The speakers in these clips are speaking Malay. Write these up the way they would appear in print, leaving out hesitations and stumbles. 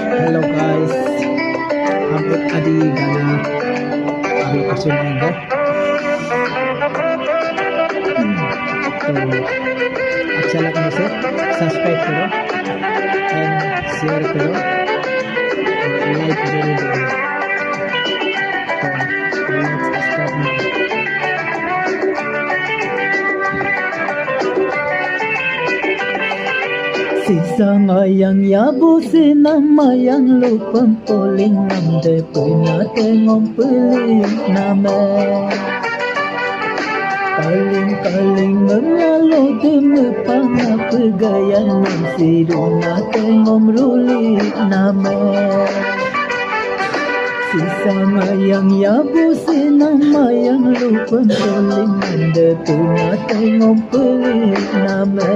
Hello guys, abot adi gana abi kasunendo. So, अच्छा लगा मुझे सब्सक्राइब करो एंड शेयर करो और लाइक जरूर करो. तो let's start now. Sisa mayang yabo sinamayang lupang poling namde puna tengong peling name kaling mengalu demi pangapegayan ng siruna tengong ruli name Sisa mayang yabo sinamayang lupang poling namde puna tengong peling name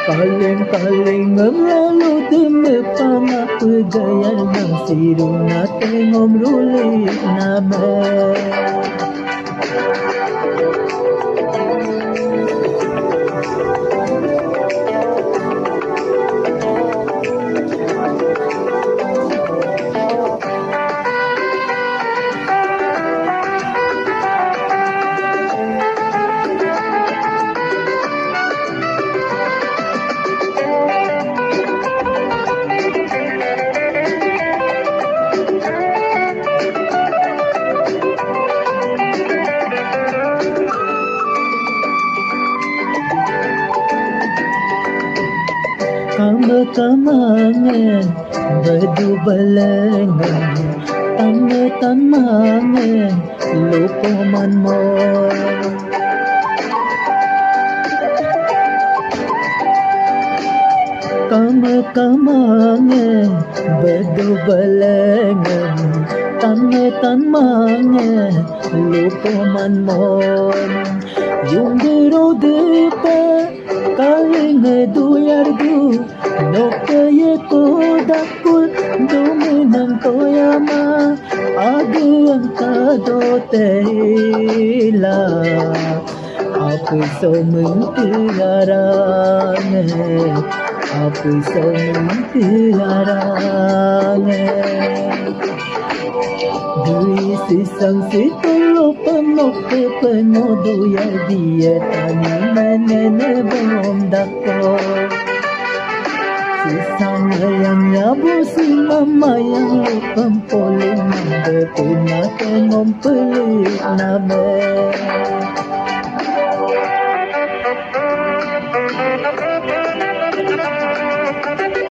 Kaling mengalu demi pangapegayan ng siruna tengong ruli name Kama-kamangan berdubalangan Tama-tamangan lupaman mo Kama-kamangan berdubalangan Tama-tamangan lupaman mo Yung dirode pa kaling duyardu Nokye ko dakul duminang koyama Agang kadotela Apu so mentilarang Apu so mentilarang Dui sisang situlo penok penoduyar dia tani menene bom dako Sisang yang nyabu si mama yang lupang poling Manda puna tengong pelik name